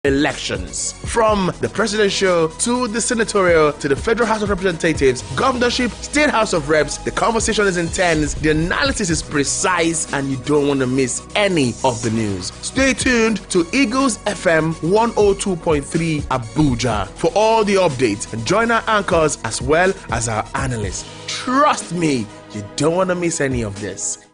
elections. From the presidential to the senatorial to the Federal House of Representatives, governorship, State House of Reps, the conversation is intense, the analysis is precise, and you don't want to miss any of the news. Stay tuned to Eagles FM 102.3 Abuja for all the updates and join our anchors as well as our analysts. Trust me, you don't want to miss any of this.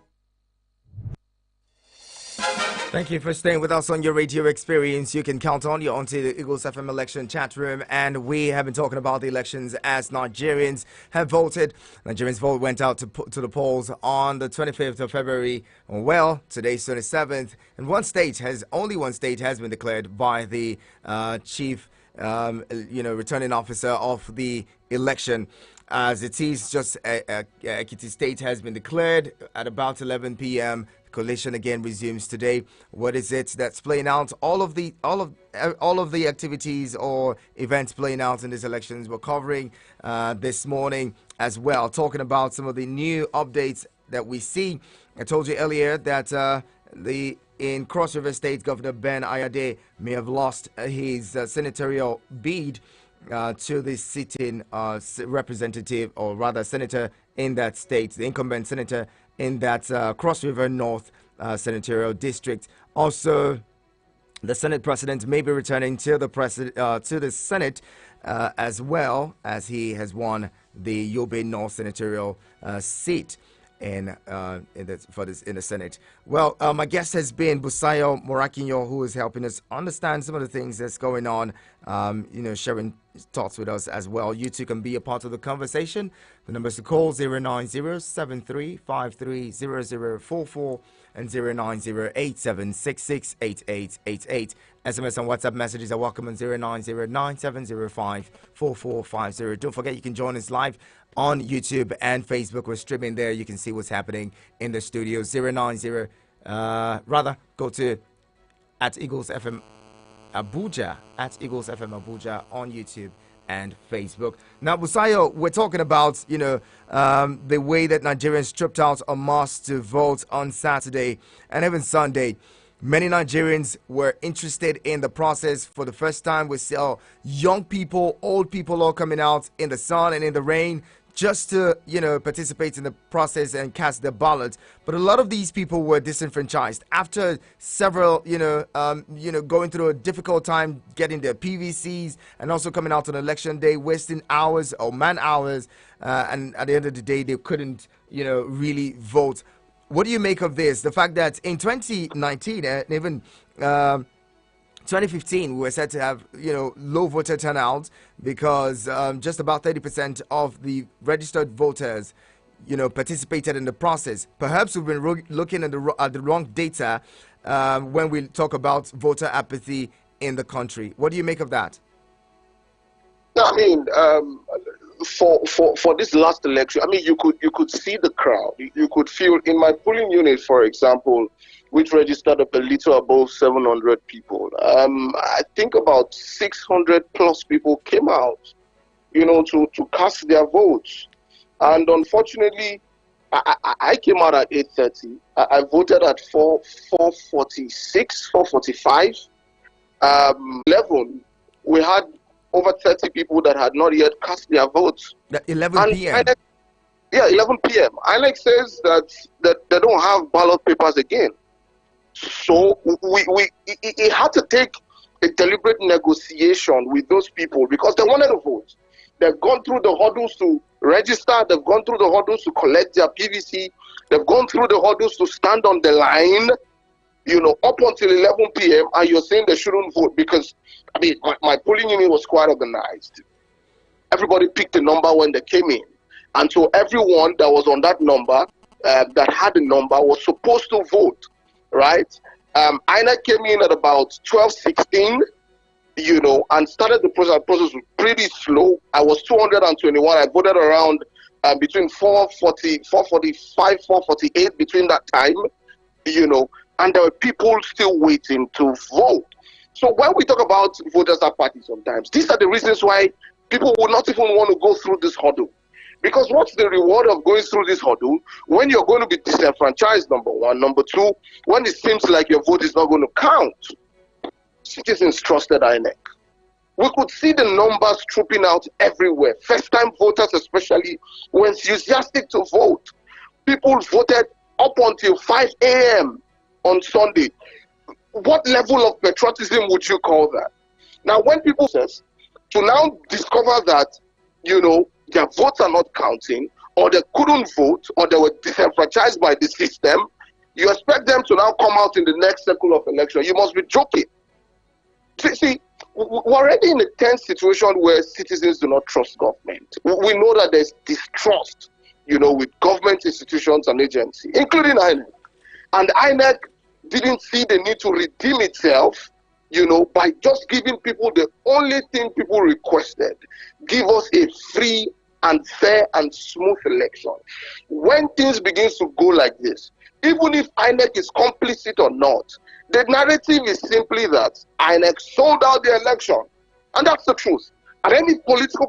Thank you for staying with us on your radio experience. You can count on you're onto the Eagles FM election chat room, and we have been talking about the elections as Nigerians have voted. Nigerians' vote went out to the polls on the 25th of February. Well, today's 27th, and only one state has been declared by the chief, returning officer of the election. As it is, just Ekiti State has been declared at about 11 p.m. Coalition again resumes today. What is it that's playing out? All of the activities or events playing out in these elections we're covering this morning as well, talking about some of the new updates that we see. I told you earlier that in Cross River State, Governor Ben Ayade may have lost his senatorial bid to the sitting representative, or rather senator in that state, the incumbent senator in that Cross River North senatorial district. Also, the Senate president may be returning to the Senate as well, as he has won the Yobe North senatorial seat in the Senate. Well, my guest has been Busayo Morakinyo, who is helping us understand some of the things that's going on, sharing thoughts with us as well. You too can be a part of the conversation. The numbers to call 090-7353-0044 and 090-8766-8888. SMS and WhatsApp messages are welcome on 090-9705-4450. Don't forget you can join us live on YouTube and Facebook. We're streaming there. You can see what's happening in the studio. Go to at Eagles FM Abuja, at Eagles FM Abuja on YouTube and Facebook. Now, Busayo, we're talking about, the way that Nigerians tripped out en masse to vote on Saturday and even Sunday. Many Nigerians were interested in the process for the first time. We saw young people, old people all coming out in the sun and in the rain just to, participate in the process and cast their ballots. But a lot of these people were disenfranchised after several, going through a difficult time getting their PVCs and also coming out on election day, wasting hours or man hours. And at the end of the day, they couldn't, really vote. What do you make of this? The fact that in 2019 and even 2015, we were said to have, low voter turnout because just about 30% of the registered voters, participated in the process. Perhaps we've been looking at the wrong data when we talk about voter apathy in the country. What do you make of that? I mean, for this last election, I mean, you could see the crowd. You could feel in my polling unit, for example, which registered a little above 700 people. I think about 600 plus people came out, to cast their votes. And unfortunately, I came out at 8:30. I voted at 4:46, 4:45. 11, we had over 30 people that had not yet cast their votes. 11 p.m. 11 p.m. INEC says that they don't have ballot papers again. So it had to take a deliberate negotiation with those people because they wanted to vote. They've gone through the hurdles to register. They've gone through the hurdles to collect their PVC. They've gone through the hurdles to stand on the line, up until 11 p.m. And you're saying they shouldn't vote because, I mean, my polling unit was quite organized. Everybody picked a number when they came in. And so everyone that was on that number, that had a number, was supposed to vote. Right? INEC came in at about 12:16, and started the process. The process was pretty slow. I was 221. I voted around between 4:40, 4:45, 4:48 between that time, and there were people still waiting to vote. So when we talk about voters apathy sometimes, these are the reasons why people would not even want to go through this hurdle. Because what's the reward of going through this hurdle when you're going to be disenfranchised, number one? Number two, when it seems like your vote is not going to count. citizens trusted INEC. We could see the numbers trooping out everywhere. First-time voters especially were enthusiastic to vote. People voted up until 5 a.m. on Sunday. What level of patriotism would you call that? Now, when people says to now discover that, their votes are not counting, or they couldn't vote, or they were disenfranchised by the system, you expect them to now come out in the next cycle of election. You must be joking. See, we're already in a tense situation where citizens do not trust government. We know that there's distrust, with government institutions and agencies, including INEC. And INEC didn't see the need to redeem itself, by just giving people the only thing people requested. Give us a free and fair and smooth election. When things begin to go like this, even if INEC is complicit or not, the narrative is simply that INEC sold out the election. And that's the truth. And any political